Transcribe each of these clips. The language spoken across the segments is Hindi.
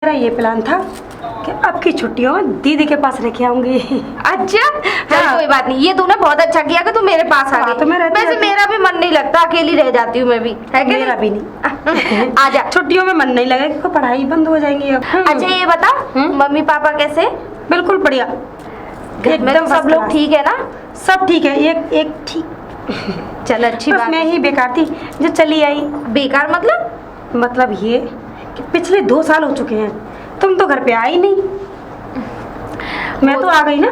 मेरा ये प्लान था कि अब की छुट्टियों में दीदी के पास लेके आऊंगी। अच्छा चल कोई बात नहीं, ये तूने बहुत अच्छा किया कि तू मेरे पास आ तो मैं गई। रहती वैसे रहती। मेरा भी मन नहीं लगता, अकेली रह जाती हूँ मैं भी, है कि मेरा भी नहीं। नहीं? आजा। छुट्टियों में मन नहीं लगेगा क्योंकि पढ़ाई बंद हो जाएंगी अब। अच्छा ये बता, मम्मी पापा कैसे? बिल्कुल बढ़िया, एकदम सब लोग ठीक है ना? सब ठीक है। एक ठीक, चल अच्छी बस बात मैं ही बेकार थी जो चली आई। बेकार मतलब ये कि पिछले 2 साल हो चुके हैं, तुम तो घर पे आई नहीं, मैं तो आ गई ना।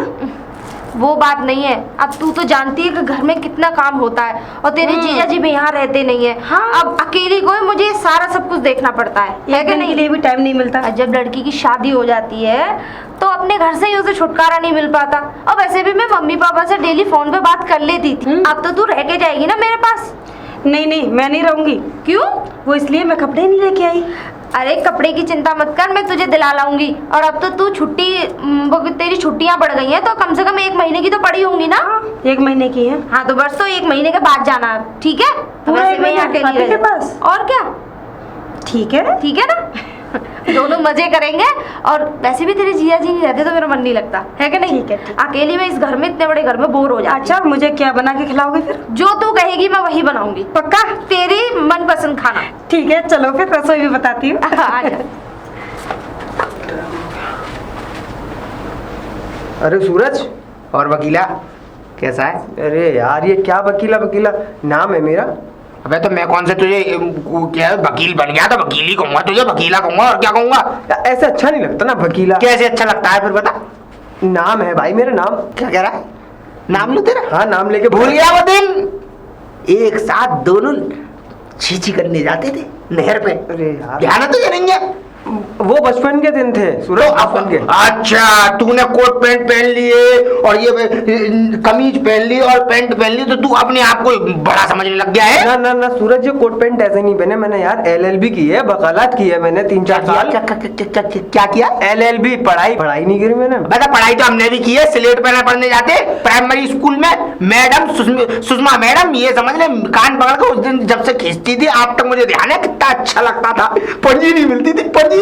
वो बात नहीं है। अब तू तो जानती है कि घर में कितना काम होता है और तेरे जीजा जी भी यहाँ रहते नहीं है। हाँ। अब अकेली को मुझे सारा सब कुछ देखना पड़ता है एक कि दिन के लिए भी टाइम नहीं मिलता। और जब लड़की की शादी हो जाती है तो अपने घर से ही उसे छुटकारा नहीं मिल पाता। और वैसे भी मैं मम्मी पापा से डेली फोन पे बात कर लेती थी। अब तो तू रह के जाएगी ना मेरे पास। नहीं, मैं नहीं रहूंगी। क्यों? वो इसलिए मैं कपड़े नहीं लेके आई। अरे कपड़े की चिंता मत कर, मैं तुझे दिला लाऊंगी। और अब तो तू तेरी छुट्टियां बढ़ गई हैं तो कम से कम 1 महीने की तो पड़ी होंगी ना? 1 महीने की है। हाँ तो बस तो 1 महीने के बाद जाना है, ठीक है? तो पूरा वैसे 1 मैं महीना यहाँ अकेली पापा के रह- पास? और क्या, ठीक है। ठीक है ना? दोनों मजे करेंगे। और वैसे भी तेरे जिया जी नहीं रहते तो मेरा मन नहीं लगता, है कि नहीं? ठीक है। अकेली मैं इस घर में, इतने बड़े घर में बोर हो जाती। अच्छा मुझे क्या बना के खिलाओगे फिर? जो तू कहेगी मैं वही बनाऊंगी। पक्का? तेरी मनपसंद खाना। ठीक है चलो फिर रसोई भी बताती हूँ। आजा। अरे सूरज और वकीला कैसा है? अरे यार ये क्या वकीला वकीला नाम है मेरा। अबे तो मैं कौन से तुझे क्या वकील बन गया? तो वकील ही कहूंगा तुझे, वकीला कहूंगा और क्या कहूंगा? ऐसे अच्छा नहीं लगता ना वकीला। कैसे अच्छा लगता है फिर बता। नाम है भाई मेरा नाम। क्या कह रहा है? नाम लो तेरा। हाँ नाम लेके भूल गया वो दिन एक साथ दोनों छींची करने जाते थे नहर पे। अरे यार ध्यान है तुझे? नहीं है? वो बचपन के दिन थे सूरज, बचपन के। अच्छा तूने कोट पैंट पहन लिए और ये कमीज पहन ली और पैंट पहन ली तो तू अपने आप को बड़ा समझने लग गया है? ना सूरज ये कोट पैंट ऐसे नहीं पहने मैंने यार। LLB की है, वकालत की है मैंने 3-4 साल। क्या किया? LLB पढ़ाई नहीं करी मैंने। बेटा पढ़ाई तो हमने भी की है, स्लेट पे पढ़ने जाते प्राइमरी स्कूल में। मैडम सुषमा मैडम ये समझ ले कान पकड़ के उस दिन जब से खींचती थी आज तक मुझे ध्यान है कितना अच्छा लगता था। पंजीरी मिलती थी, पंजीरी।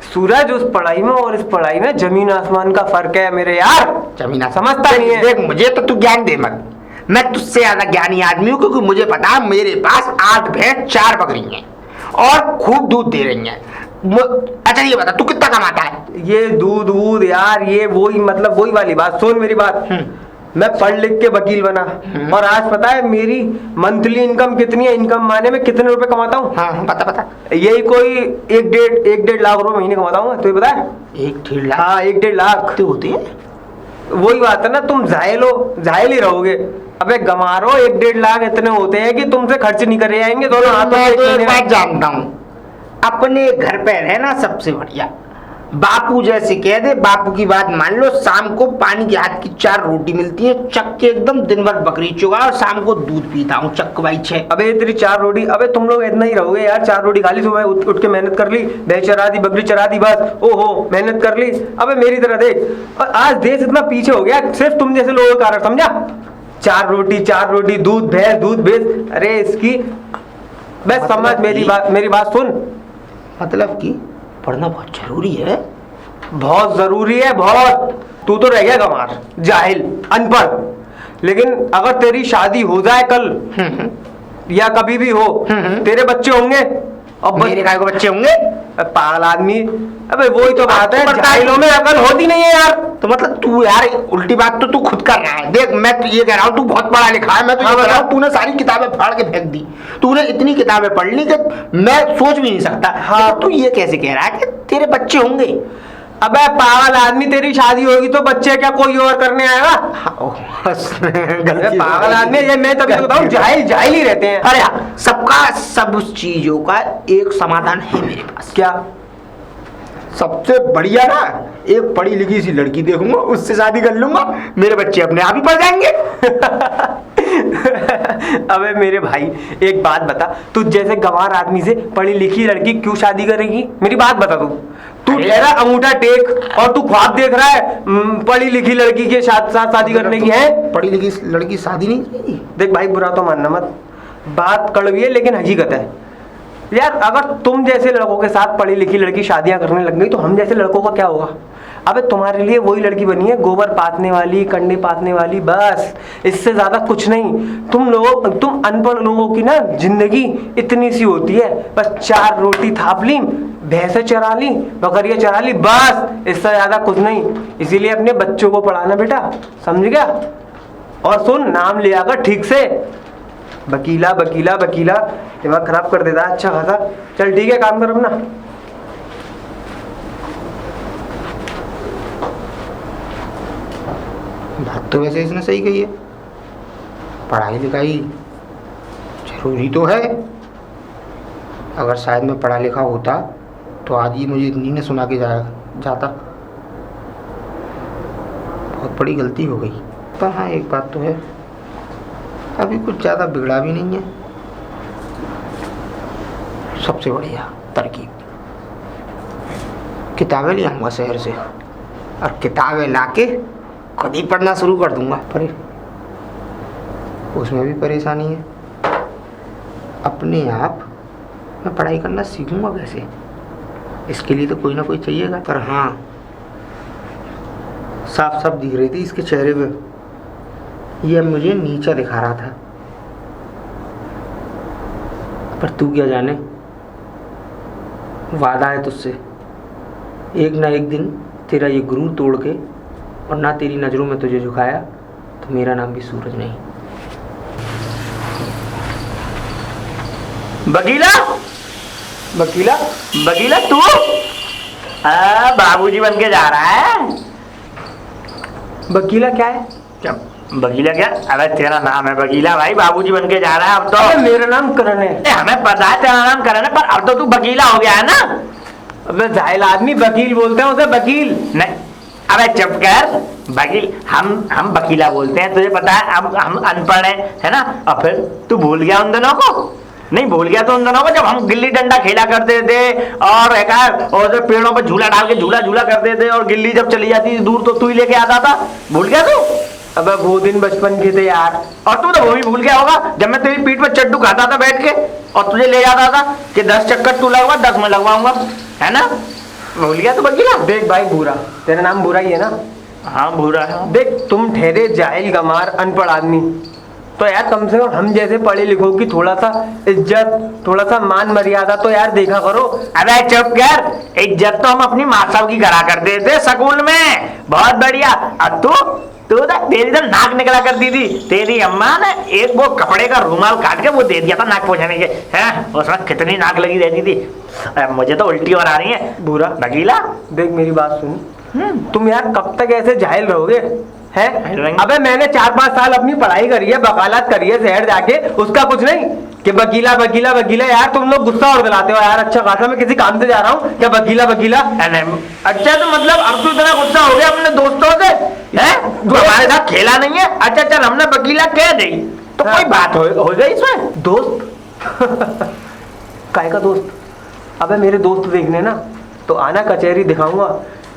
सूरज उस पढ़ाई में और इस पढ़ाई में जमीन आसमान का फर्क है मेरे यार। जमीन समझता नहीं है। देख मुझे तो तू ज्ञान दे मत, मैं तुझसे ज्यादा ज्ञानी आदमी हूँ क्योंकि मुझे पता है मेरे पास 8 भैंस 4 बकरी हैं और खूब दूध दे रही हैं। अच्छा ये बता तू कितना कमाता है? ये दूध यार ये वही मतलब वही वाली बात सुन मेरी बात। मैं पढ़ लिख के वकील बना और आज पता है मेरी मंथली इनकम कितनी है? इनकम माने में कितने रुपए कमाता हूँ? हाँ पता यही कोई 1-1.5 लाख रुपए महीने कमाता हूँ। तो ये पता है? 1-1.5 लाख? हाँ 1-1.5 लाख तो होती है। वही बात है ना, तुम जाहिल ही रहोगे। अबे गमारो 1-1.5 लाख इतने होते हैं कि तुमसे खर्च नहीं करे जाएंगे दोनों हाथों मैं से तो एक एक महीने बात में। जानता हूँ, अपने घर पे रहना सबसे बढ़िया। बापू जैसे कह दे, बापू की बात मान लो। शाम को पानी के हाथ की 4 रोटी मिलती है चक के एकदम, दिन भर बकरी चुगा और शाम को दूध पीता हूँ चक भाई 6। अबे तेरी 4 रोटी, अबे तुम लोग इतना ही रहोगे यार। 4 रोटी खा ली, सुबह उठ के मेहनत कर ली, भैंस चरा दी, बकरी चरा दी, बस ओहो मेहनत कर ली। अबे मेरी तरह देख, और आज देश इतना पीछे हो गया सिर्फ तुम जैसे लोगों के कारण, समझा? 4 रोटी दूध भैंस। अरे इसकी बस मतलब समझ मेरी बात सुन। मतलब कि पढ़ना बहुत जरूरी है। बहुत जरूरी है बहुत। तू तो रह गया गंवार, जाहिल, अनपढ़। लेकिन अगर तेरी शादी हो जाए कल या कभी भी हो, तेरे बच्चे होंगे और मेरे काय को बच्चे होंगे? पागल आदमी। अबे वही तो बात है, पता है। जाहिलों में अकल होती नहीं है यार। तो मतलब तू यार उल्टी बात तो तू खुद कर रहा है। देख मैं तो ये कह रहा हूँ तू बहुत पढ़ा लिखा है, मैं तो ये कह रहा हूँ तूने सारी किताबें फाड़ के फेंक दी। तूने इतनी किताबें पढ़ ली कि मैं सोच भी नहीं सकता। हाँ तू ये कैसे कह रहा है कि तेरे बच्चे होंगे? अबे पागल आदमी, तेरी शादी होगी तो बच्चे क्या कोई और करने आएगा? गलती पागल आदमी, ये मैं तभी तो बताऊं जाहिल ही रहते हैं। अरे हाँ, सबका सब चीजों का एक समाधान है मेरे पास। क्या? सबसे बढ़िया ना, एक पढ़ी लिखी सी लड़की देखूंगा, उससे शादी कर लूंगा, मेरे बच्चे अपने आप ही पढ़ जाएंगे। अबे मेरे भाई एक बात बता, तू जैसे गंवार आदमी से पढ़ी लिखी लड़की क्यों शादी करेगी? मेरी बात बता तू कह रहा अंगूठा टेक और तू ख्वाब देख रहा है पढ़ी लिखी लड़की के साथ शादी करने की है? पढ़ी लिखी लड़की शादी नहीं की। देख भाई बुरा तो मानना मत, बात कड़वी है लेकिन हकीकत है। यार अगर तुम जैसे लड़कों के साथ पढ़ी लिखी लड़की शादियां करने लग गई तो हम जैसे लड़कों का क्या होगा? अबे तुम्हारे लिए वही लड़की बनी है, गोबर पाथने वाली, कंडे पाथने वाली, बस इससे ज्यादा कुछ नहीं। तुम अनपढ़ लोगों की ना जिंदगी इतनी सी होती है, बस 4 रोटी थाप ली, भैंसे चरा ली, बकरियां चरा ली, बस इससे ज्यादा कुछ नहीं। इसीलिए अपने बच्चों को पढ़ाना बेटा, समझ गया? और सुन, नाम लिया कर ठीक से। वकीला वकीला वकीला दिमाग खराब कर देता अच्छा खासा। चल ठीक है, काम कर अपना। बात तो वैसे इसने सही कही है, पढ़ाई लिखाई जरूरी तो है। अगर शायद मैं पढ़ा लिखा होता तो आज ये मुझे इतनी ने सुना के जाता। बहुत बड़ी गलती हो गई। पर हाँ, एक बात तो है, अभी कुछ ज़्यादा बिगड़ा भी नहीं है। सबसे बढ़िया तरकीब, किताबें ले आऊँगा शहर से और किताबें लाके खुद ही पढ़ना शुरू कर दूंगा। पर उसमें भी परेशानी है, अपने आप मैं पढ़ाई करना सीखूंगा कैसे? इसके लिए तो कोई ना कोई चाहिएगा। पर हाँ, साफ साफ दिख रही थी इसके चेहरे पे, ये मुझे नीचा दिखा रहा था। पर तू क्या जाने, वादा है तुझसे, एक ना एक दिन तेरा ये गुरूर तोड़ के और ना तेरी नज़रों में तुझे झुकाया तो मेरा नाम भी सूरज नहीं। बकीला वकीला बकीला तू बाबूजी बन के जा रहा है? वकीला क्या है? क्या बकीला क्या? अरे तेरा नाम है बकीला भाई, बाबूजी बन के जा रहा है अब तो। अबे मेरा नाम करण है। हमें पता है तेरा नाम करण है, पर अब तो तू बकीला हो गया है ना। अबे जाहिल आदमी वकील बोलते हैं उसे, वकील नहीं, अबे चुप कर। वकील हम वकीला बोलते हैं, तुझे पता है। अब हम अनपढ़ है ना। और फिर तू भूल गया उन दिनों को? नहीं भूल गया तो उन दिनों को जब हम गिल्ली डंडा खेला करते थे और और पेड़ों पर झूला डाल के झूला झूला करते थे और गिल्ली जब चली जाती थी दूर तो तू ही लेके आता था? भूल गया तू? अबे वो दिन बचपन के थे यार। और तू तो वो भी भूल गया होगा जब मैं तेरी पीठ पर चड्डू खाता था बैठ के और तुझे ले जाता था कि 10 चक्कर तू लगवा 10 में लगवाऊंगा, है ना? भूल गया तो बकीला? देख भाई बुरा, तेरा नाम बुरा ही है ना? हाँ बुरा है। देख तुम ठहरे जाहिल गमार अनपढ़ आदमी, तो यार कम से कम हम जैसे पढ़े लिखों की थोड़ा सा इज्जत, थोड़ा सा मान मर्यादा तो यार देखा करो। अबे चुप कर। इज्जत तो हम अपनी माँ साहब की करा करते थे स्कूल में, बहुत बढ़िया। और तू तेरी तो नाक निकला करती थी। तेरी अम्मा ने एक वो कपड़े का रुमाल काट के वो दे दिया था नाक पोंछने के, हैं? उसमें कितनी नाक लगी रहती थी। मुझे तो उल्टी और आ रही है। बुरा बकीला देख मेरी बात सुन, तुम यार कब तक ऐसे जाहिल रहोगे हैं? अबे मैंने 4-5 साल अपनी पढ़ाई करी है, वकालत करी है शहर जाके, उसका कुछ नहीं कि वकीला वकीला वकीला। यार तुम लोग गुस्सा और दिलाते हो यार। अच्छा खासा मैं किसी काम से जा रहा हूँ, क्या वकीला वकीला? अच्छा तो मतलब अब तू इतना गुस्सा हो गया अपने दोस्तों से, हैं? जो हमारे साथ खेला नहीं है। अच्छा चल हमने वकीला कह दी तो कोई बात हो गई इसमें? दोस्त काय का दोस्त? अबे मेरे दोस्त देखने ना तो आना, कचहरी दिखाऊंगा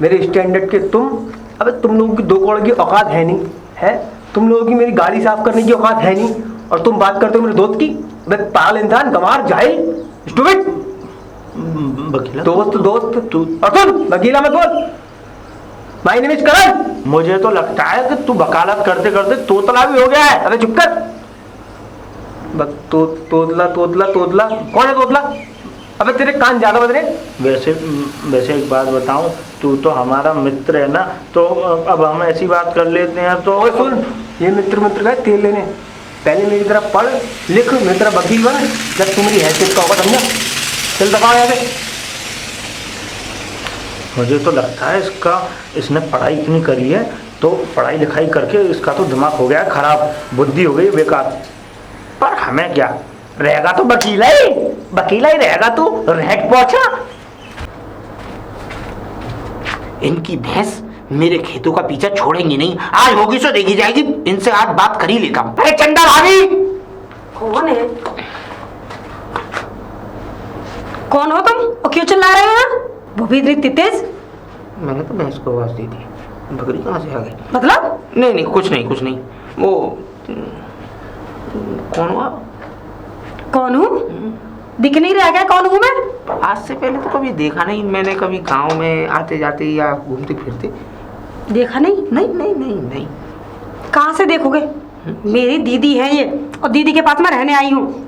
मेरे स्टैंडर्ड के तुम। अबे तुम लोगों की 2 करोड़ की औकात है नहीं है? तुम लोगों की मेरी गाड़ी साफ करने की औकात है नहीं, और तुम बात करते हो मेरे दोस्त की? अबे पागल इंसान, गंवार, जाहिल, स्टूपिड। वकीला दोस्त तू और तुम वकीला मत बोल। माय नेम इज करण। मुझे तो लगता है कि तू वकालत करते करते तोतला भी हो गया है। अबे चुप कर। तोतला तोतला तोतला कौन है तोतला? अबे तेरे कान ज्यादा बज रहे। वैसे एक बात बताऊं, तू तो हमारा मित्र है ना, तो अब हम ऐसी बात कर लेते हैं तो। ओए सुन, ये मित्र गए तेल लेने, पहले मेरी तरफ पढ़ लिख, मेरी तरफ वकील बन, जब तू मेरी हैसियत का होगा, समझा? चल दबाओ यहाँ से। मुझे तो लगता है इसने पढ़ाई इतनी करी है तो पढ़ाई लिखाई करके इसका तो दिमाग हो गया खराब, बुद्धि हो गई बेकार। पर हमें क्या रहेगा, तो वकीला ही रहेगा। तू रह पहुंचा। इनकी भैंस मेरे खेतों का पीछा छोड़ेंगी नहीं, आज होगी सो देखी जाएगी। इनसे आज बात कर ही लेता हूं। अरे चंदा भाभी, कौन है? कौन हो तुम और क्यों चिल्ला रहे हो यहाँ? वो भी इतनी तेज? मैंने तो भैंस को आवाज दी थी, बकरी कहाँ से आ गई? मतलब? नहीं कुछ नहीं। वो कौन हुआ? कौन हूँ? दिख नहीं रहा क्या कौन हूँ मैं? आज से पहले तो कभी देखा नहीं मैंने, कभी गांव में आते जाते या घूमते फिरते। देखा नहीं? नहीं नहीं नहीं नहीं। कहाँ से देखोगे? मेरी दीदी है ये, और दीदी के पास मैं रहने आई हूँ।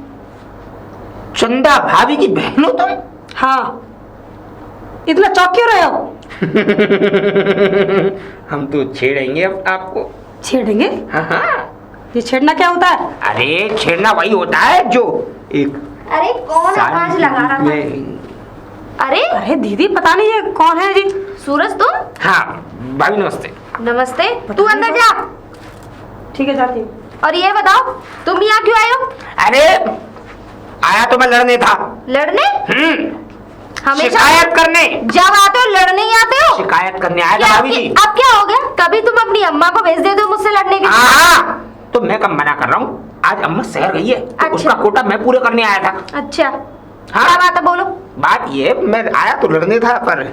चंदा भाभी की बहन हो तुम? हाँ। इतना चौंक क्यों रहे हो? हम तो छेड़ेंगे अब आपको। छेड़ेंगे? हाँ हाँ। ये छेड़ना क्या होता है? अरे छेड़ना वही होता है जो एक अरे कौन आवाज लगा रहा था? में... अरे अरे दीदी पता नहीं ये कौन है जी? सूरज तुम? हाँ भाभी नमस्ते। नमस्ते। तू अंदर जा। ठीक है जाती हूँ। और ये बताओ तुम यहाँ क्यों आए हो? अरे आया तो मैं लड़ने था। लड़ने? हमेशा शिकायत करने। जब आते हो लड़ने ही आते हो। शिकायत करने आया था क्या भाभी जी। अब क्या हो गया? कभी तुम अपनी अम्मा को भेज देते हो मुझसे लड़ने के लिए। हाँ तो मैं कब मना कर रहा हूँ? आज अम्मा शहर गई है तो अच्छा। उसका कोटा मैं पूरे करने आया था। अच्छा हाँ। क्या बात है बोलो। बात ये मैं आया तो लड़ने था पर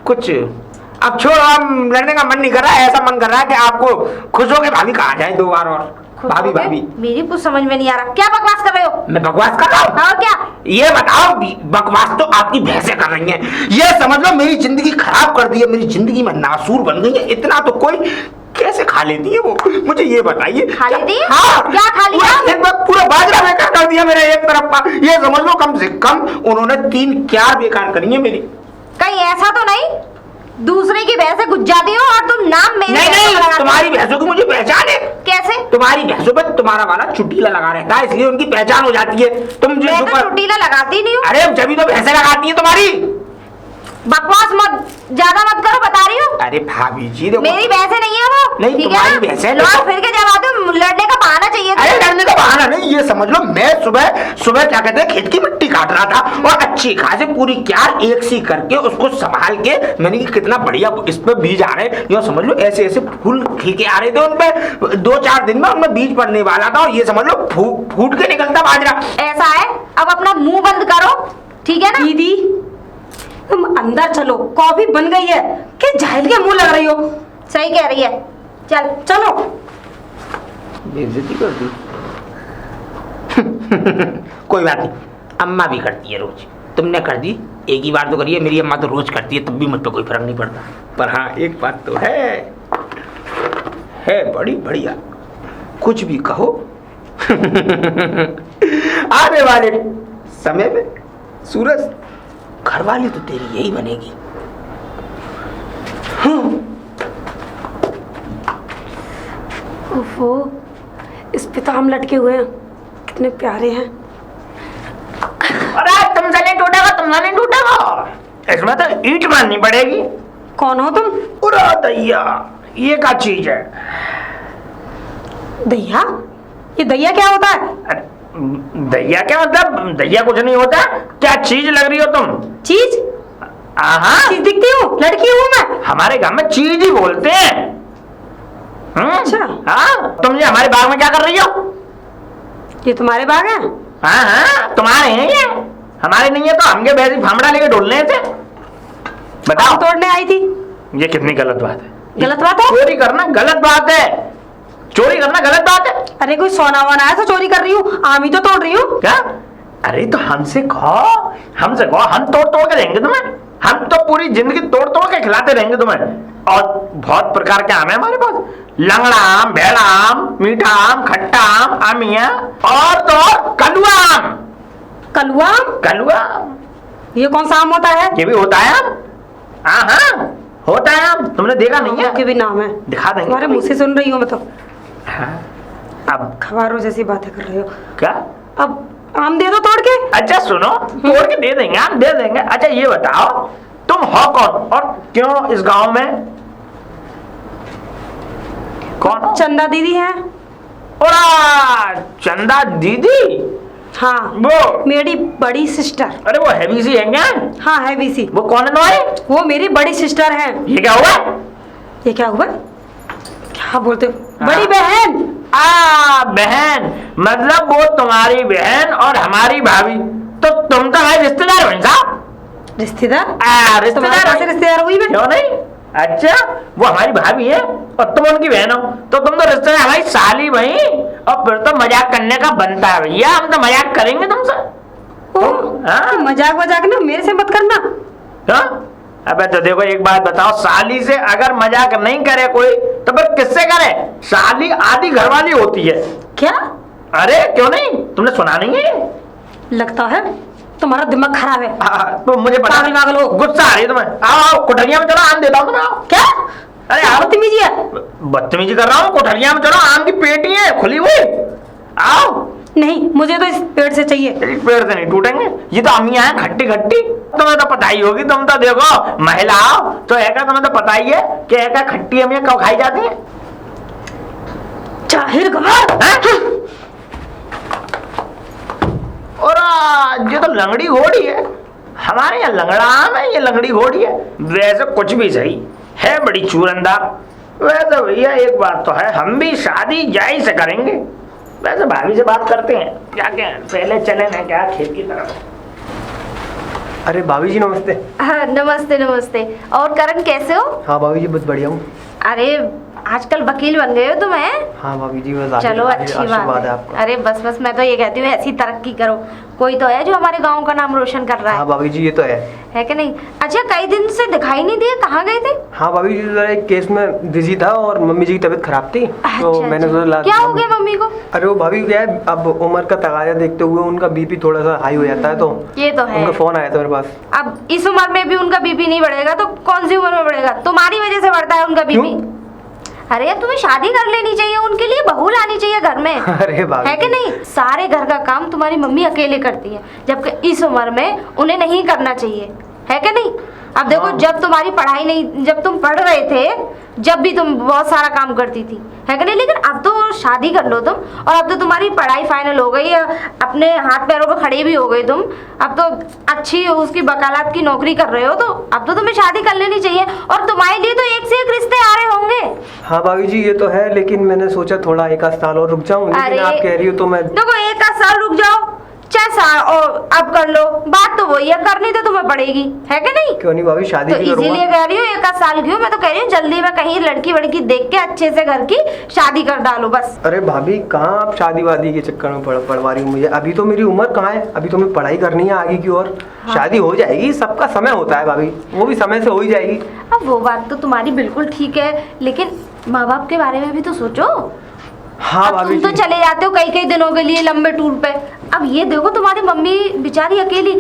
कुछ अब छोड़ो, हम लड़ने का मन नहीं कर रहा है। ऐसा मन कर रहा है कि आपको खुश हो के भाभी कहा जाए 2 बार और। भाभी भाभी मेरी कुछ समझ में नहीं आ रहा, क्या बकवास कर रहे हो? मैं बकवास कर रहा हूँ? और क्या? ये बताओ, बकवास तो आपकी भैंसें कर रही हैं। ये समझ लो मेरी जिंदगी खराब कर दी है, मेरी जिंदगी में नासूर बन गई है। इतना तो कोई कैसे खा लेती है वो, मुझे ये बताइए। खा लेती है? हाँ। क्या खा लिया? पूरा बाजरा बेकार कर दिया मेरा एक तरफ का। ये समझ लो कम से कम उन्होंने 3 क्यार बेकार करी है मेरी। कहीं ऐसा तो नहीं दूसरे की भैंसे घुस जाती हो और तुम नाम मेरे नहीं भैंसों का नहीं, लगाते हो? तुम्हारी भैंसों की मुझे पहचान है। कैसे? तुम्हारी भैंसों पे तुम्हारा वाला चुटीला लगा रहता है, इसलिए उनकी पहचान हो जाती है। तुम जो मैं तो चुटीला लगाती नहीं हूँ। अरे जब तो भैंसे लगाती है तुम्हारी। बकवास मत ज्यादा मत करो, बता रही हूँ। अरे भाभी जी देखो, मेरी भैंसे नहीं है वो। नहीं, ठीक तुम्हारी है ना? भैंसें लौट देखो। फिर के जब आते हो लड़ने का बहाना चाहिए था। अरे लड़ने का बहाना नहीं, ये समझ लो मैं सुबह क्या कहते हैं खेत की मिट्टी काट रहा था और अच्छी खासी पूरी क्यार एक सी करके उसको संभाल के मैंने कि कितना बढ़िया इस पे बीज आ रहे, यो समझ लो ऐसे ऐसे फूल खिल के आ रहे थे उनपे। 2-4 दिन में उनमें बीज पड़ने वाला था और ये समझ लो फूट के निकलता बाजरा। ऐसा है, अब अपना मुंह बंद करो, ठीक है ना? दीदी तुम अंदर चलो, कॉफी बन गई है। कि जाहिल के मुंह लग रही हो? सही कह रही है, चल चलो। बेइज्जती कर दी। कोई बात नहीं, अम्मा भी करती है रोज। तुमने कर दी, एक ही बार तो करी है, मेरी अम्मा तो रोज करती है, तब भी मुझ पर कोई फर्क नहीं पड़ता। पर हाँ एक बात तो है बड़ी बढ़िया, कुछ भी कहो। आने वाले समय में सूरज घरवाली तो तेरी यही बनेगी। ओफो, इस पे तो हम लटके हुए हैं, कितने प्यारे हैं। अरे तुमसे नहीं टूटेगा, तुमसे नहीं टूटेगा, इसमें तो ईंट मारनी पड़ेगी। कौन हो तुम? पूरा दैया, ये क्या चीज है? दैया? ये दैया क्या होता है? अरे, दैया क्या मतलब? दैया कुछ नहीं होता। क्या चीज लग रही हो तुम? चीज? हाँ, चीज दिखती हूँ, लड़की हूँ मैं। हमारे गांव में चीज ही बोलते हैं। अच्छा। हाँ, तुम ये हमारे बाग में क्या कर रही हो? ये तुम्हारे बाग हैं? हाँ हाँ, तुम्हारे हैं ये, हमारे नहीं है तो हमके वैसे फामड़ा लेके ढोलने थे। बताओ। आम तोड़ने आई थी। ये कितनी गलत बात है? गलत बात है? चोरी करना गलत बात है, चोरी करना गलत बात है। अरे कोई सोना वोना है तो चोरी कर रही हूँ, आम ही तो तोड़ रही हूँ। क्या? अरे तो हमसे कहो, हम तोड़ तोड़ के देंगे तुम्हें। हम तो पूरी जिंदगी तोड़ तोड़ के खिलाते रहेंगे तुम्हें। और बहुत प्रकार के आम है हमारे पास, लंगड़ा आम, बेला आम, मीठा आम, खट्टा आम, आमिया और तो और कलुआ आम। कलुआ आम? कलुआ आम, ये कौन सा आम होता है? ये भी होता है आम। हाँ हाँ होता है आम, तुमने देखा नहीं है? के भी नाम है, दिखा देंगे तुम्हारे मुंह से सुन रही हूँ मैं तो। हाँ, अब खबारों जैसी बातें कर रहे हो। क्या? अब आम दे दो तोड़ के। अच्छा सुनो, तोड़ के दे देंगे, आम दे देंगे। अच्छा ये बताओ तुम हो कौन और क्यों इस गांव में? कौन हो? चंदा दीदी है। ओरा, चंदा दीदी? हाँ, वो मेरी बड़ी सिस्टर। अरे वो हैवी सी है क्या? हाँ है बीसी। वो कौन है तुम्हारी? वो मेरी बड़ी सिस्टर है। ये क्या हुआ? ये क्या हुआ? क्या बोलते हो? हाँ। बड़ी बहन। बहन, मतलब वो तुम्हारी बहन और हमारी भाभी, तो तुम तो हमारे रिश्तेदार बन साहब। रिश्तेदार? रिश्तेदार तुम्हारे कैसे रिश्तेदार हुई मैं? क्यों नहीं? अच्छा, वो हमारी भाभी है और तुम उनकी बहन हो, तो तुम तो रिश्तेदार हमारी साली भाई। और फिर तो मजाक करने का बनता है भैया, हम तो मजाक करेंगे तुमसे। हाँ? मजाक वजाक ना मेरे से मत करना। हाँ? अबे तो देखो एक बात बताओ, साली से अगर मजाक नहीं करे कोई तो फिर किससे करे? साली आधी घरवाली होती है। क्या अरे क्यों नहीं, तुमने सुना नहीं है? लगता है तुम्हारा दिमाग खराब है। तो मुझे पता, पागल पागल हो। गुस्सा आ रही है तुम्हें। आओ आओ कोठरिया में चलो, आम देता हूँ तुम्हें। आओ। क्या अरे आओ। बदतमीजी है। बदतमीजी कर रहा हूँ, कोठरिया में चलो, आम की पेटी है खुली हुई। आओ। नहीं, मुझे तो इस पेड़ से चाहिए। एक पेड़ से नहीं टूटेंगे, ये तो अम्मियां हैं खट्टी खट्टी। तुम्हें तो पता ही होगी, तुम तो देखो महिला हो तो ऐका तुम्हें तो पता ही है कि ऐका खट्टी अम्मियां कब खाई जाती हैं। जाहिर गवार। और ये तो लंगड़ी घोड़ी है, हमारे यहाँ लंगड़ा आम है, ये लंगड़ी घोड़ी है। वैसे कुछ भी सही है, बड़ी चूरंदार। वैसे भैया एक बात तो है, हम भी शादी जाई से करेंगे। वैसे भाभी से बात करते हैं क्या, क्या पहले चले ना क्या खेत की तरफ। अरे भाभी जी नमस्ते। हाँ, नमस्ते नमस्ते। और करण कैसे हो? हाँ भाभी जी बस बढ़िया हूँ। अरे आजकल वकील बन गए हो तुम, हैं? हाँ भाभी जी बस चलो अच्छी आशीर्वाद बात है है। आपका। अरे बस मैं तो ये कहती हूँ ऐसी तरक्की करो, कोई तो है जो हमारे गांव का नाम रोशन कर रहा हाँ भाभी जी ये तो है कि नहीं? अच्छा, कई दिन से दिखाई नहीं दिए, कहाँ गए थे? हाँ भाभी जी जरा एक केस में बिजी था और मम्मी जी की तबीयत खराब थी तो अच्छा, मैंने अच्छा। सोचा क्या हो गया मम्मी को? अरे वो भाभी क्या है, अब उम्र का तकाजा देखते हुए उनका बीपी थोड़ा सा हाई हो जाता है, तो ये तो है। उनका फोन आया था मेरे पास। अब इस उम्र में भी उनका बीपी नहीं बढ़ेगा तो कौन सी उम्र में बढ़ेगा? तुम्हारी वजह से बढ़ता है उनका बीपी। अरे अब तुम्हें शादी कर लेनी चाहिए, उनके लिए बहू लानी चाहिए घर में। अरे भाभी है कि नहीं? सारे घर का काम तुम्हारी मम्मी अकेले करती है, जबकि इस उम्र में उन्हें नहीं करना चाहिए, है कि नहीं? अब देखो हाँ। जब तुम्हारी पढ़ाई नहीं, जब तुम पढ़ रहे थे जब भी तुम बहुत सारा काम करती थी, है कि नहीं? लेकिन अब तो शादी कर लो तुम, और अब तो तुम्हारी पढ़ाई फाइनल हो गई, अपने हाथ पैरों पर खड़े भी हो गए तुम, अब तो अच्छी उसकी वकालत की नौकरी कर रहे हो, तो अब तो तुम्हें शादी कर लेनी चाहिए। और तुम्हारे लिए तो एक से एक रिश्ते आ रहे होंगे। हाँ भाभी जी ये तो है, लेकिन मैंने सोचा थोड़ा एक आध साल और रुक जाऊं, लेकिन आप कह रही हो तो मैं देखो एक आध साल रुक जाओ, 6 साल और अब कर लो, बात तो वही है, करनी तो तुम्हें पड़ेगी, है कि नहीं? क्यों नहीं भाभी शादी तो भी करूंगा। इसीलिए कह रही हूँ एक आध साल क्यों, मैं तो कह रही हूँ जल्दी में कहीं लड़की वड़की देख के अच्छे से घर की शादी कर डालो बस। अरे भाभी कहाँ आप शादी वादी के चक्कर में पड़वा रही हूँ मुझे, अभी तो मेरी उम्र कहाँ है, अभी तो मैं पढ़ाई करनी है आगे की ओर। हाँ। शादी हो जाएगी, सबका समय होता है भाभी, वो भी समय से हो ही जाएगी। अब वो बात तो तुम्हारी बिल्कुल ठीक है, लेकिन माँ बाप के बारे में भी तो सोचो। हाँ अब भाभी तुम तो जी। चले जाते हो कई कई दिनों के लिए लंबे टूर पे, अब ये देखो तुम्हारी मम्मी बेचारी अकेली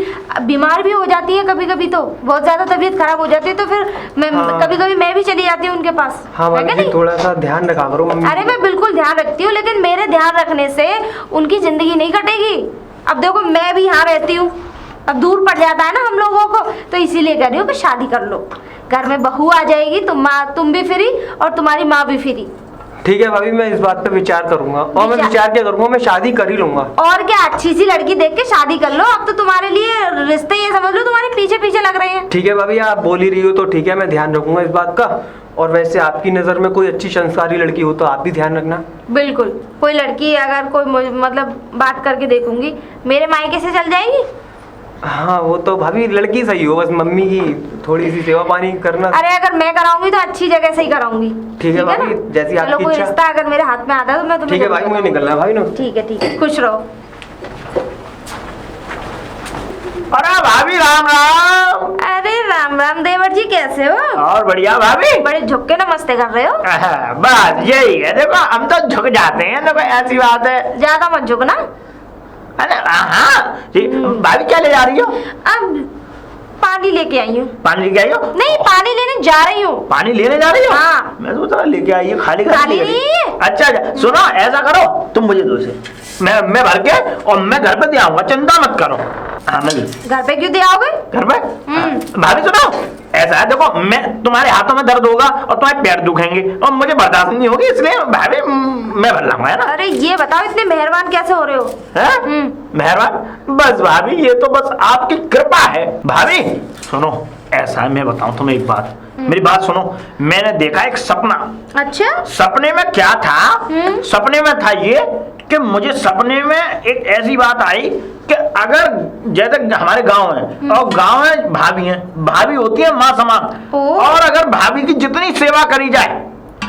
बीमार भी हो जाती है, कभी कभी तो बहुत ज्यादा तबीयत खराब हो जाती है, तो फिर मैं हाँ। कभी कभी मैं भी चली जाती हूँ उनके पास, हाँ है भाभी कि जी नहीं? थोड़ा सा ध्यान रखा करो मम्मी। अरे मैं बिल्कुल ध्यान रखती हूँ, लेकिन मेरे ध्यान रखने से उनकी जिंदगी नहीं कटेगी। अब देखो मैं भी यहाँ रहती हूँ, अब दूर पड़ जाता है ना हम लोगों को, तो इसीलिए कह रही हूँ कि शादी कर लो, घर में बहू आ जाएगी, तुम भी फ्री और तुम्हारी माँ भी फ्री। ठीक है भाभी मैं इस बात पे विचार करूंगा, और मैं विचार क्या करूंगा, मैं शादी कर ही लूंगा। और क्या, अच्छी सी लड़की देख के शादी कर लो। अब तो तुम्हारे लिए रिश्ते ये समझ लो तुम्हारे पीछे पीछे लग रहे हैं। ठीक है भाभी आप बोल ही रही हो तो ठीक है, मैं ध्यान रखूंगा इस बात का। और वैसे आपकी नज़र में कोई अच्छी संस्कारी लड़की हो तो आप भी ध्यान रखना। बिल्कुल, कोई लड़की अगर कोई मतलब बात करके देखूंगी, मेरे मायके से चल जाएगी। हाँ वो तो भाभी लड़की सही हो, बस मम्मी की थोड़ी सी सेवा पानी करना। अरे अगर मैं कराऊंगी तो अच्छी जगह से ही कराऊंगी। ठीक है भाभी, ना? जैसी चलो आपकी कोई इच्छा। रिश्ता अगर मेरे हाथ में आता है तो मैं तुम्हें ठीक है भाई जरूर मुझे निकलना है भाई ना। ठीक है, खुश रहो। अरे भाभी राम राम। अरे राम राम देवर जी, कैसे हो? और बढ़िया भाभी। बड़े झुक के नमस्ते कर रहे हो। बस यही है, देखो हम तो झुक जाते हैं, देखो ऐसी बात है। ज्यादा मत झुकना। अरे हाँ जी, भाभी क्या ले जा रही हो? अब पानी लेके आई हूँ। पानी लेके आई हो? नहीं, पानी लेने जा रही हूँ। पानी लेने जा रही हो? हाँ। मैं सोच रहा लेके आई है, खाली खाली लेके आई। नहीं है। अच्छा अच्छा सुनो, ऐसा करो तुम मुझे दो से, मैं भर के और मैं घर पे दे आऊंगा, चिंता मत करो। हाँ मैं घर पे क्यों दे आओगे? घर पे भाभी सुनो, ऐसा है देखो, मैं तुम्हारे हाथों में दर्द होगा और तुम्हारे पैर दुखेंगे और मुझे बर्दाश्त नहीं होगी, इसलिए भाभी मैं भर लाऊंगा, है ना? अरे ये बताओ इतने मेहरबान कैसे हो रहे हो? हैं? मेहरबान बस भाभी, ये तो बस आपकी कृपा है। भाभी सुनो, ऐसा है मैं बताऊं तुम्हें एक बात, मेरी बात सुनो। मैंने देखा एक सपना। अच्छा, सपने में क्या था? सपने में था ये कि मुझे सपने में एक ऐसी बात आई कि अगर जैसे हमारे गांव है और गांव में भाभी है, भाभी होती है माँ समान, और अगर भाभी की जितनी सेवा करी जाए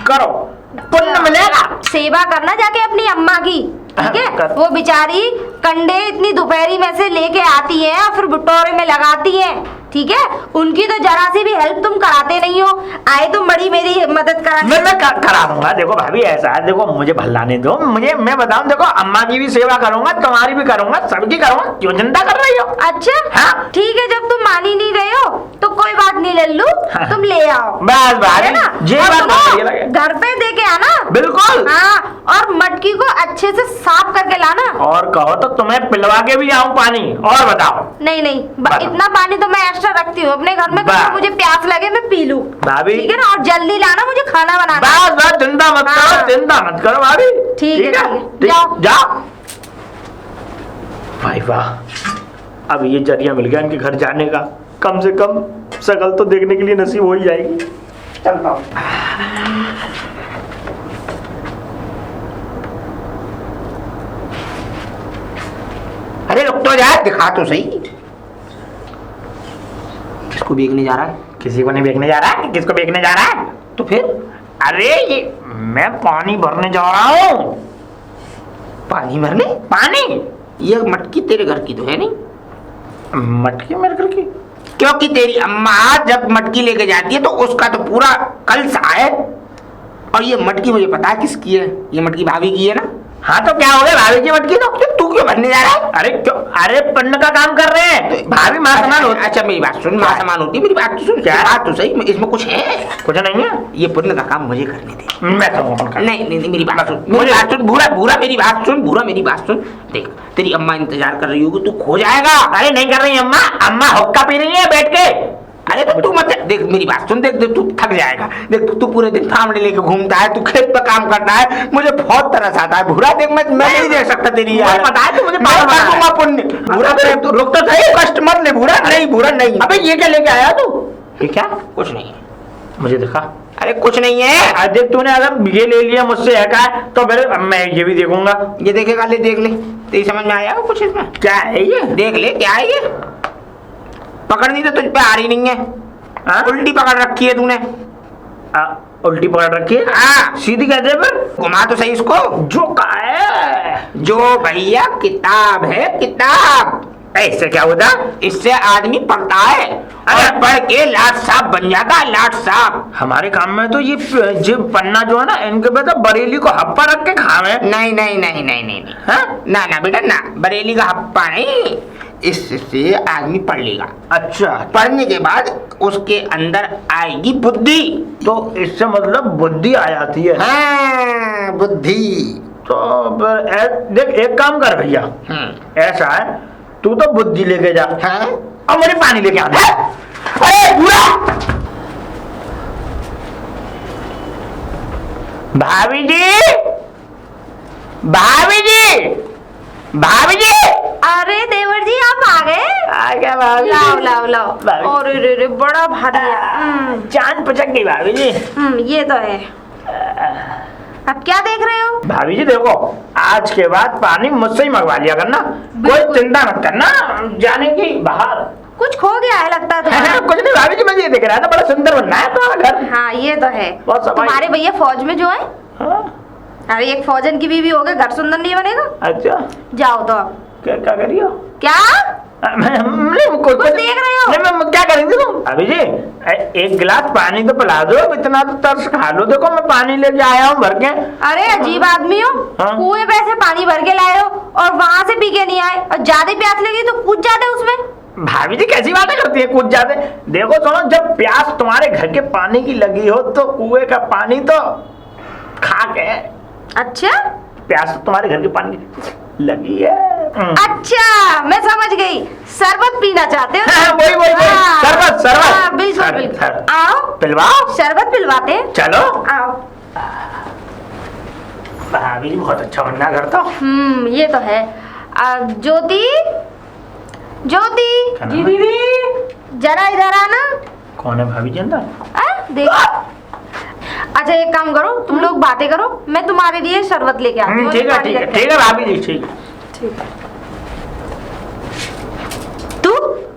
करो, पुण्य मिलेगा। सेवा करना जाके अपनी अम्मा की, ठीक है? कर। वो बेचारी कंडे इतनी दोपहरी में से लेके आती हैं और फिर बुटोरे में लगाती हैं, ठीक है? उनकी तो जरा सी भी हेल्प तुम कराते नहीं हो। आए तुम बड़ी मेरी मदद करा। मैं करा दूंगा। देखो भाभी ऐसा है, देखो मुझे भल्लाने दो, मुझे मैं बताऊं, देखो अम्मा की भी सेवा करूंगा, तुम्हारी भी करूंगा, सबकी करूंगा। क्यों चिंता कर रही हो? अच्छा हाँ। ठीक है, जब तुम मान ही नहीं रहे हो तो कोई बात नहीं लल्लू, हाँ। तुम ले आओ। बस भाभी, है ना? ये और बात सुनो, बढ़िया लगे। घर पे दे के आना। बिल्कुल। हाँ, और मटकी को अच्छे से साफ करके लाना। और कहो तो तुम्हें पिलवा के भी आऊं पानी। और बताओ। नहीं नहीं, बताओ। इतना पानी तो मैं एक्स्ट्रा रखती हूँ अपने घर में, बस। तो मुझे प्यास लगे मैं पी लूं। भाभी। ठीक है ना? और जल्दी लाना, मुझे खाना बनाना है। बस बस चिंता मत हाँ। करो, चिंता मत करो भाभी। ठीक है, ठीक है। ठीक, जाओ। जाओ। भाई वाह, अब ये जरिया मिल गया इनके घर जाने का। कम से कम शकल तो देखने के लिए नसीब हो ही जाएगी। चलता हूँ। अरे रुक तो जा, दिखा तो सही। किसको बेचने जा रहा है? किसी को नहीं बेचने जा रहा है। किसको बेचने जा रहा है? तो फिर अरे ये मैं पानी भरने जा रहा हूँ। पानी भरने? पानी? ये मटकी तेरे घर की तो है नहीं? मटकी मेरे घर की? क्योंकि तेरी अम्मा जब मटकी लेके जाती है तो उसका तो पूरा कलश है। और ये मटकी मुझे पता है किसकी है। ये मटकी भाभी की है ना? हाँ तो क्या हो गया, भाभी की मटकी तो तू क्यों भरने जा रहा है? अरे क्यों? अरे पन्न का काम कर रहे हैं, भाभी माँ समान होती। अच्छा मेरी बात सुन, माँ समान होती है। मेरी बात तो सुन, क्या? बात तो सही, इसमें कुछ है? कुछ नहीं है। ये पुण्य का काम मुझे करने दे। मैं तो नहीं नहीं, मेरी बात सुन, मेरी बात सुन, भूरा भूरा मेरी बात सुन, भूरा मेरी बात सुन। देख तेरी अम्मा इंतजार कर रही होगी, तू खो जाएगा। अरे नहीं कर रही अम्मा, अम्मा हुक्का पी रही है बैठ के। अरे तो तू मत देख, मेरी बात सुन, देख देख तू थक जाएगा। देख तू पूरे दिन फावड़े लेके घूमता है, तू खेत पे काम करता है, मुझे बहुत तरस आता है। भूरा देख मैं नहीं देख सकता तेरी यार। मुझे पता है तू मुझे मैं पागल बना कर रहा है। दूंगा पुण्य। भूरा तेरे तू रुक तो सही, कष्ट मत ले भूरा। नहीं भूरा नहीं। अबे ये क्या लेके आया तू? ये क्या? कुछ नहीं है। मुझे दिखा। अरे कुछ नहीं है। आज देख तूने अगर ये ले लिया मुझसे है का, तो फिर मैं ये भी देखूंगा। ये देखेगा, ले देख ले, तेरी समझ में आया कुछ इसमें? क्या है ये? देख ले क्या है ये। पकड़नी तो तुझ पे आ रही नहीं है। हाँ? उल्टी पकड़ रखी है तूने। उल्टी पकड़ रखी है? हाँ। सीधी कहते हैं फिर? घुमा तो सही इसको। जो का है, जो भैया किताब है, किताब। ऐसे क्या होता? इससे आदमी पढ़ता है और पढ़ के लाट साहब बन जाता है, लाट साहब। हमारे काम में तो ये पन्ना जो है ना, इनके पे तो बरेली को हप्पा रख के खावे। नहीं नहीं नहीं नहीं नहीं नहीं। हाँ? ना ना बेटा ना, बरेली का हप्पा नहीं, इससे आदमी पढ़ लेगा। अच्छा, पढ़ने के बाद उसके अंदर आएगी बुद्धि। तो इससे मतलब बुद्धि आ जाती है। हाँ, बुद्धि। तो फिर देख एक काम कर भैया, ऐसा है तू तो बुद्धि लेके जा, हाँ? और मुझे पानी लेके आना। अरे बुरा! भाभी जी, भाभी जी, भाभी जी। अरे देवर जी आप आ गए? आ गया भाभी। लाओ लाओ लाओ। भाभी। अरे रे रे, बड़ा भारी है। जान पचक गई भाभी जी। ये तो है। अब क्या देख रहे हो? भाभी जी देखो, आज के बाद पानी मुझसे ही मंगवा लिया करना, कोई बिल्कुल। चिंता मत करना जाने की बाहर। कुछ खो गया है लगता है तुम्हारा। कुछ नहीं भाभी जी, मैं ये देख रहा था, बड़ा सुंदर बन रहा है तुम्हारा घर। हाँ ये तो है। बहुत सफाई। तुम्हारे भैया फौज में जो है, हाँ? अरे एक फौजन की बीवी हो गई, घर सुंदर नहीं बनेगा? अच्छा, जाओ तो अब। क्या क्या करियो? क्या कुछ देख रहे हो? नहीं, मैं क्या करेंगे तुम? अभी जी एक गिलास पानी तो पिला दो, इतना तो तरस खा लो। देखो मैं पानी लेके आया हूँ भर के। अरे अजीब आदमी हो। हाँ? कुएं पे से पानी भर के लाए हो और वहां से पी के नहीं आए, और ज्यादा प्यास लगी तो कूद जाते उसमें। भाभी जी कैसी बातें करती है, कूद जाते? देखो सुनो, जब प्यास तुम्हारे घर के पानी की लगी हो तो कुएं का पानी तो खा के। अच्छा प्यास तो तुम्हारे घर के पानी की लगी है। अच्छा, मैं समझ गई, शरबत पीना चाहते हो? हाँ, वही हाँ, शरबत शरबत। हाँ, बिल्कुल बिल्कुल। आओ पिलवाओ, शरबत पिलवाते हैं। चलो। आओ। भाभी जी बहुत अच्छा बनना करता हूँ। ये तो है। ज्योति, ज्योति जी दीदी, जरा इधर आना। कौन है भाभी जी अंदर? देख। अच्छा एक काम करो, तुम लोग बातें करो, मैं तुम्हारे लिए शरबत लेके आती हूँ। ठीक है ठीक है ठीक है भाभी जी, ठीक है। तू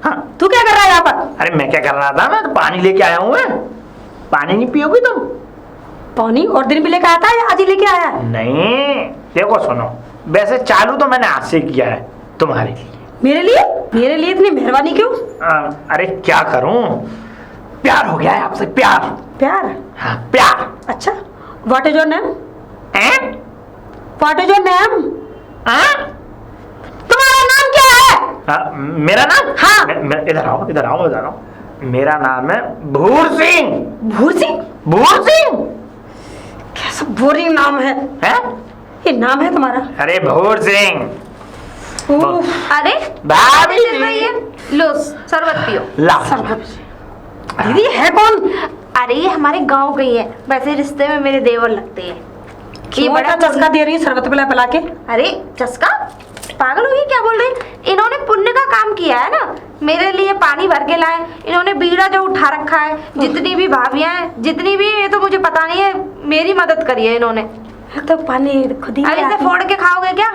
हाँ, तू क्या कर रहा है यहाँ पर? अरे मैं क्या कर रहा था, मैं तो पानी लेके आया हूँ। मैं पानी नहीं पियोगी तुम? पानी और दिन भी लेके आया था या आज ही लेके आया है? नहीं देखो सुनो, वैसे चालू तो मैंने आज से किया है, तुम्हारे लिए। मेरे लिए इतनी मेहरबानी क्यों? अरे क्या करूं, प्यार हो गया है आपसे, प्यार। प्यार? हाँ प्यार। अच्छा, व्हाट इज योर नेम? हैं? What is your name? हाँ? तुम्हारा नाम क्या है? मेरा नाम? हाँ। इधर आओ इधर आओ इधर आओ। मेरा नाम है भूर सिंह। भूर सिंह? भूर सिंह। कैसा बोरिंग नाम है। हैं? ये नाम है तुम्हारा? अरे भूर सिंह। ओह, अरे भाभी चल रही है, लो शरबत पियो। ला। दीदी है कौन? अरे ये हमारे गांव गई है, वैसे रिश्ते में मेरे देवर लगते हैं। ये बड़ा चस्का दे रही है शरबत पिला पिला के। अरे चस्का, पागल हो गई क्या बोल रही? इन्होंने पुण्य का काम किया है ना, मेरे लिए पानी भर के लाए, इन्होंने बीड़ा जो उठा रखा है, जितनी भी भाभियां हैं, जितनी भी, ये तो मुझे पता नहीं है, मेरी मदद करी है इन्होंने। तो पानी खुद ही अरे इसे फोड़ के खाओगे क्या?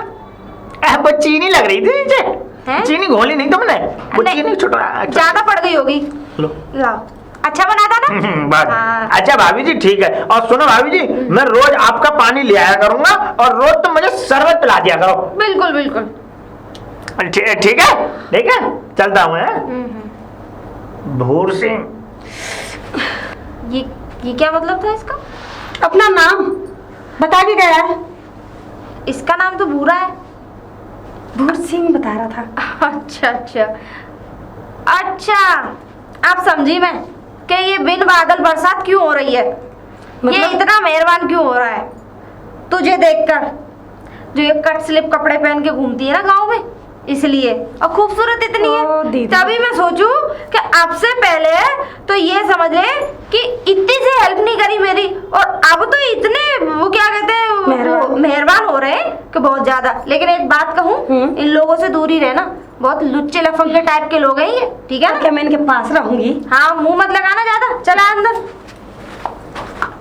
वो चीनी लग रही थी नीचे। हैं? चीनी घोली नहीं तुमने? वो नहीं, चीनी छुट रहा। ज्यादा पड़ गई होगी। लो। लाओ, अच्छा बना था ना? बस। हाँ। अच्छा भाभी जी ठीक है, और सुनो भाभी जी, मैं रोज आपका पानी ले आया करूंगा और रोज तुम मुझे शरबत पिला दिया करो। बिल्कुल बिल्कुल। ठीक है चलता हूँ। भूर सिंह। ये क्या मतलब था इसका? अपना नाम बता के गया है। इसका नाम तो भूरा है। भूर सिंह बता रहा था। अच्छा अच्छा अच्छा, आप समझी मैं कि ये बिन बादल बरसात क्यों हो रही है, ये इतना मेहरबान क्यों हो रहा है तुझे देखकर, जो ये कट स्लिप कपड़े पहन के घूमती है ना गांव में, इसलिए, और खूबसूरत इतनी ओ है। दीदी। तभी मैं सोचूं कि आपसे पहले तो ये समझ ले कि इतनी से हेल्प नहीं करी मेरी, और अब तो इतने वो क्या कहते हैं मेहरबान हो रहे हैं कि बहुत ज्यादा। लेकिन एक बात कहूँ, इन लोगों से दूर ही रहना, बहुत लुच्चे लफंगे टाइप के लोग हैं ये, ठीक है ना? क्या मैं इनके पास रहूंगी? हाँ, मुंह मत लगाना ज्यादा। चला